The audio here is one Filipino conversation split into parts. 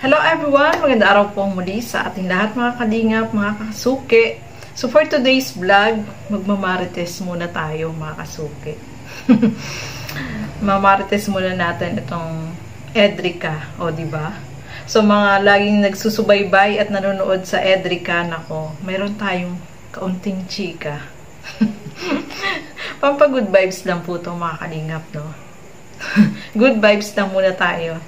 Hello everyone! Magandang araw po muli sa ating lahat mga kalingap, mga kasuke. So for today's vlog, magmamarites muna tayo mga kasuke. Mamarites muna natin itong Edrica, o diba? So mga laging nagsusubaybay at nanonood sa Edrica, nako, mayroon tayong kaunting chika. Pampagood vibes lang po itong mga kalingap, no? Good vibes lang muna tayo.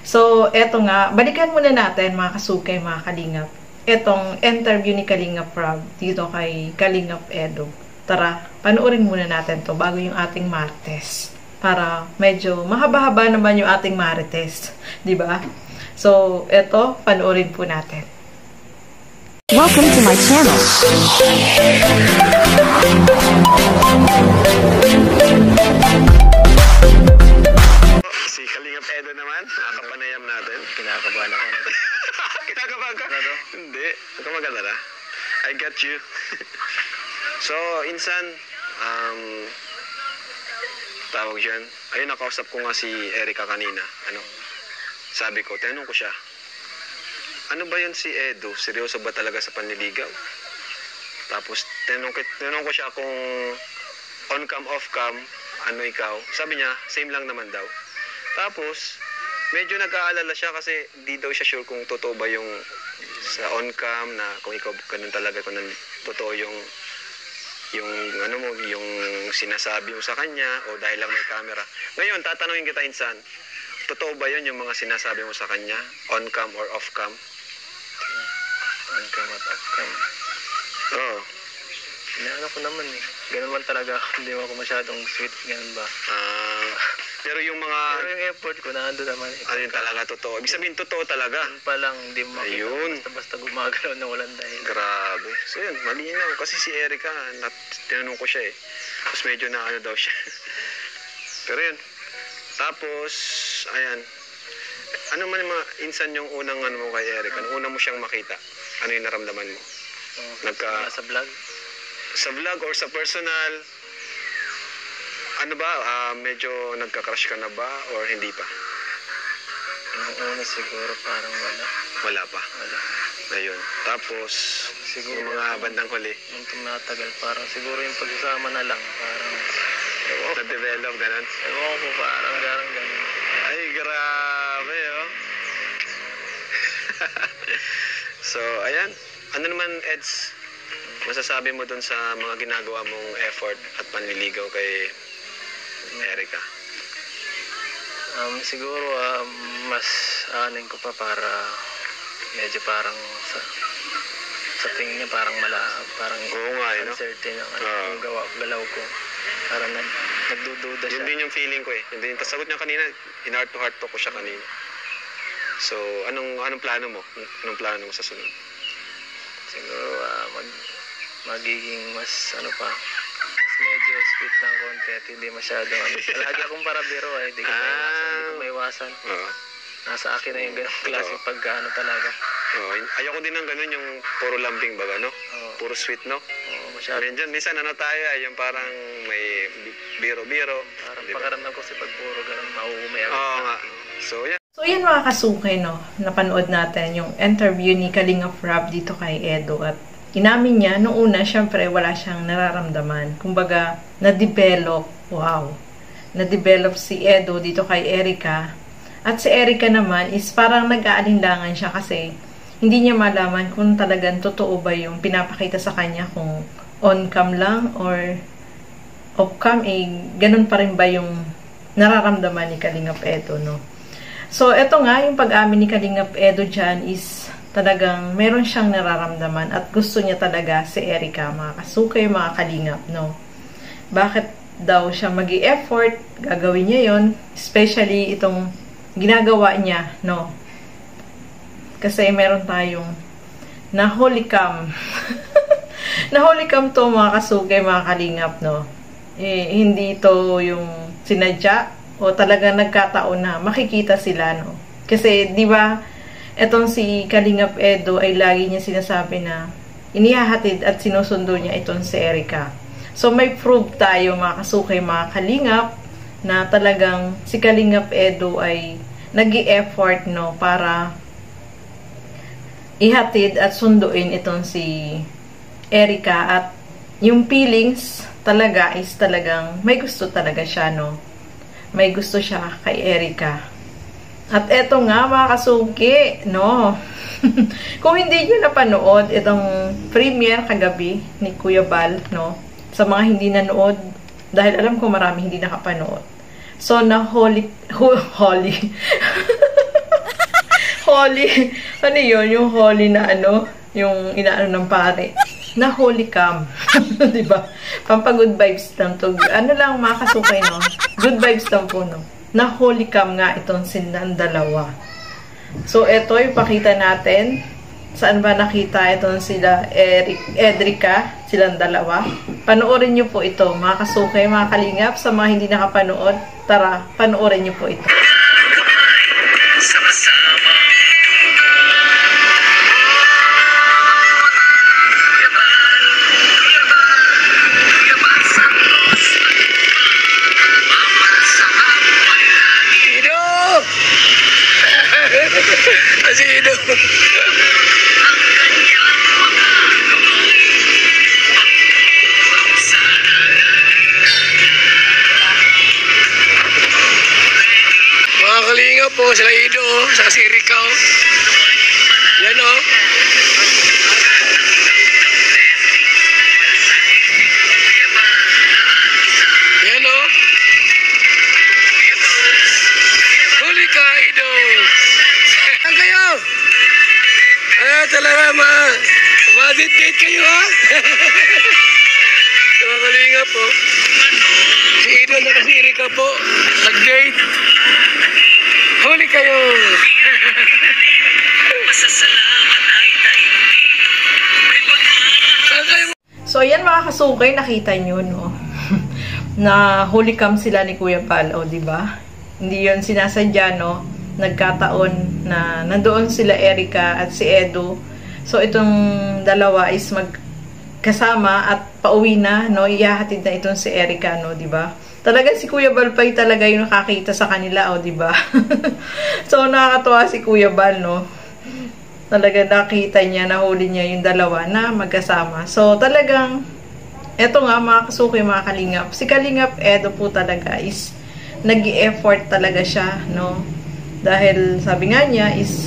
So, eto nga, balikan muna natin mga kasukay, mga kalingap. Etong interview ni Kalingap Rob dito kay Kalingap Edo. Tara, panoorin muna natin to bago yung ating Marites. Para medyo mahaba-haba naman yung ating Marites. Diba? So, eto, panoorin po natin. Welcome to my channel. Si Kalingap Edo naman, nakapanayam natin. Kinakabahan ako natin. Kinakabahan ka? Hindi. Huwag ka mag-alala. I got you. So, insan, tawag dyan. Ayun, nakausap ko nga si Erica kanina. Sabi ko, tinanong ko siya, ano ba yun si Edo? Seryoso ba talaga sa panliligaw? Tapos, tinanong ko siya kung on-cam, off-cam, ano ikaw? Sabi niya, same lang naman daw. Tapos, medyo nag-aalala siya kasi di daw siya sure kung totoo ba yung sa on-cam na kung ikaw ganun talaga, kung totoo yung ano mo, yung sinasabi mo sa kanya o dahil lang may camera. Ngayon, tatanungin kita, insan, totoo ba yun yung mga sinasabi mo sa kanya? On-cam or off-cam? On-cam at off-cam. Oo. Inaano ko naman eh. Ganun man talaga. Hindi mo ako masyadong sweet. Ganun ba? Pero yung mga... Pero yung effort ko nandun naman eh. Ano yun talaga totoo? Ibig sabihin totoo talaga. Ganun pa lang, hindi mo makita. Ayun. Basta gumagalaw na walang dahil. Grabe. So yun, malinaw. Kasi si Erica, tinanong ko siya eh. Tapos medyo na ano daw siya. Pero yun. Tapos, ayan. Ano man yung mga insan yung unang ano mo kay Erica? Nung una mo siyang makita, ano yung naramdaman mo? Sa vlog? Sa vlog or sa personal, ano ba, medyo nagka-crush ka na ba or hindi pa? Nung una siguro parang wala. Wala pa? Wala. Ayun. Tapos, Siguro, yung mga bandang huli, nung tumatagal, parang siguro yung pagsasama na lang. Parang, na-develop, ganun. ewan ko parang ganun. Ay, grabe, oh. So, ayan. Ano naman, Eds, masasabi mo dun sa mga ginagawa mong effort at panliligaw kay Erica? Siguro, mas aanin ko pa para medyo parang sa tingin niya parang parang Oo nga, no? uncertain ang yung galaw ko. Parang nagdududa siya. Yun din yung feeling ko eh. Yun din yung sagot niya kanina, in heart to heart talk ko siya kanina. So, anong plano mo? Anong plano mo sa sunod? Siguro magiging mas mas medyo sweet ng konti at hindi masyadong lagi akong para biro eh. Hindi ko maiwasan. Oo. Nasa akin na yung ganong klase pagkaano talaga. Oo. Ayoko din ng ganun yung puro lambing baga, no? Oo. Puro sweet, no? Oo, masyado. Minsan ano tayo, yung parang may biro-biro. Parang Diba? pakaramdam ko si pag puro ganun mauumay ako. Oo nga. So, yan. So, yan mga kasukay, no? Napanood natin yung interview ni Kalingap Rob dito kay Edo at inamin niya, noong una, syempre, wala siyang nararamdaman. Kumbaga, na-develop, wow, na-develop si Edo dito kay Erica. At si Erica naman is parang nag-aalinlangan siya kasi hindi niya malaman kung talagang totoo ba yung pinapakita sa kanya kung on-cam lang or off-cam, ganun pa rin ba yung nararamdaman ni Kalingap Edo, no? So, eto nga, yung pag-amin ni Kalingap Edo dyan is talagang meron siyang nararamdaman at gusto niya talaga si Erica, mga kasukay, mga kalingap, no? Bakit daw siya mag-i-effort, gagawin niya yon, especially itong ginagawa niya, no? Kasi meron tayong na-holy-cam. Na-holy-cam to, mga kasukay, mga kalingap, no? Hindi to yung sinadya o talagang nagkataon na makikita sila, no? Kasi, di ba, etong si Kalingap Edo ay lagi niya sinasabi na inihahatid at sinusundo niya itong si Erica. So, may proof tayo, mga kasukay, mga kalingap, na talagang si Kalingap Edo ay nag-i-effort, no, para ihatid at sunduin itong si Erica, at yung feelings talaga is talagang may gusto talaga siya, no? May gusto siya kay Erica. At eto nga mga kasuki, no? Kung hindi nyo napanood itong premiere kagabi ni Kuya Bal, no? Sa mga hindi nanood, dahil alam ko marami hindi nakapanood. So, holy, ano yun? Yung holy na ano? Yung inaano ng pare. Na holy cam. Diba? Pampag-good vibes lang to. Ano lang mga kasukay, no? Good vibes lang po, no? Na holy cam nga itong silang dalawa. So, ito, ipakita natin. Saan ba nakita itong sila Edrica, silang dalawa? Panoorin nyo po ito, mga kasukay, mga kalingap. Sa mga hindi nakapanood, tara, panoorin nyo po ito. Po, sila Ido, sa si Erika. Yan o. Yan o. Huli ka, Ido. Saan kayo? Talaga ma-date kayo, ha? Mga kalinga po. Si Ido na si Erika po. Nag-date. Huli kayo! So, ayan mga kasukay, nakita nyo, no? Na huli cam sila ni Kuya Bal, o, diba? Hindi yun sinasadya, no? Nagkataon na nandoon sila Erica at si Edo. So, itong dalawa is magkasama at pauwi na, no? Ihahatid na itong si Erica, no? Diba? Talaga si Kuya Bal pa talaga yung nakakita sa kanila, o, diba? So, nakakatuwa si Kuya Bal, no? Talaga nakita niya, nahuli niya yung dalawa na magkasama. So, talagang, eto nga, mga kasuki, mga kalingap. Si Kalingap Edo po talaga is, nag-i-effort talaga siya, no? Dahil, sabi nga niya, is,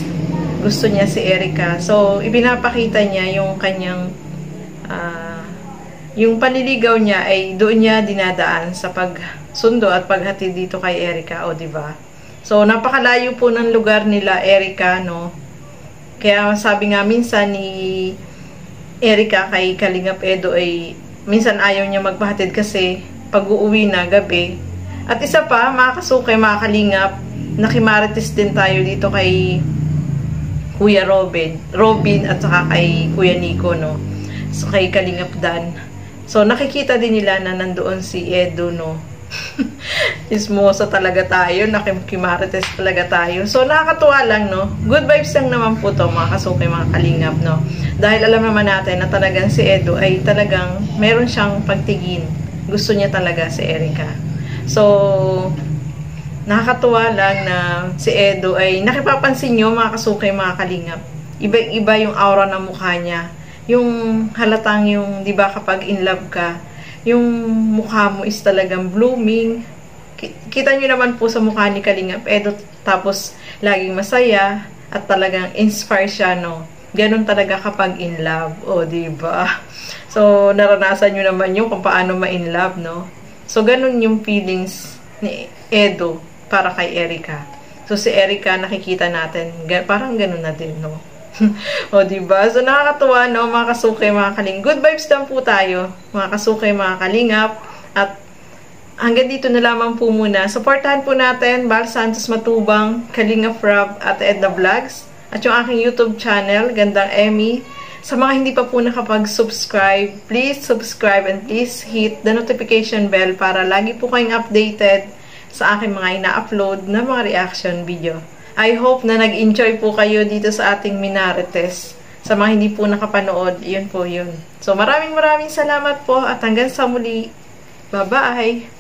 gusto niya si Erica. So, ipinapakita niya yung kanyang, yung panliligaw niya ay doon niya dinadaan sa pagsundo at paghatid dito kay Erica, o, diba? So, napakalayo po ng lugar nila, Erica, no? Kaya sabi nga minsan ni Erica kay Kalingap Edo ay minsan ayaw niya magpahatid kasi pag-uuwi na gabi. At isa pa, mga kasukay, mga kalingap, nakimarites din tayo dito kay Kuya Robin at saka kay Kuya Nico, no? So, kay Kalingap Dan. So, nakikita din nila na nandoon si Edo, no? Ismosa talaga tayo, nakimarites talaga tayo. So, nakakatuwa lang, no? Good vibes lang naman po to, mga kasukay, mga kalingap, no? Dahil alam naman natin na talagang si Edo ay talagang meron siyang pagtingin. Gusto niya talaga si Erica. So, nakakatuwa lang na si Edo ay nakipapansin nyo, mga kasukay, mga kalingap. Iba-iba yung aura ng mukha niya. Yung halatang yung, di ba, kapag in love ka, yung mukha mo is talagang blooming. Kita nyo naman po sa mukha ni Kalingap Edo, tapos laging masaya at talagang inspire siya, no? Ganun talaga kapag in love, o, di ba? So, naranasan nyo naman yung kung paano ma-in love, no? So, ganun yung feelings ni Edo para kay Erica. So, si Erica, nakikita natin, parang ganun na din, no? O, diba? So, nakakatuwa, no, mga kasukay, mga kaling. Good vibes lang po tayo, mga kasukay, mga kalingap. At hanggang dito na lamang po muna. Supportahan po natin Bal Santos Matubang, Kalingap Rob at Edna Vlogs. At yung aking YouTube channel, Gandang Emmy. Sa mga hindi pa po nakapag-subscribe, please subscribe and please hit the notification bell para lagi po kayong updated sa aking mga ina-upload na mga reaction video. I hope na nag-enjoy po kayo dito sa ating minarites. Sa mga hindi po nakapanood, yun po yun. So, maraming salamat po at hanggang sa muli. Bye-bye!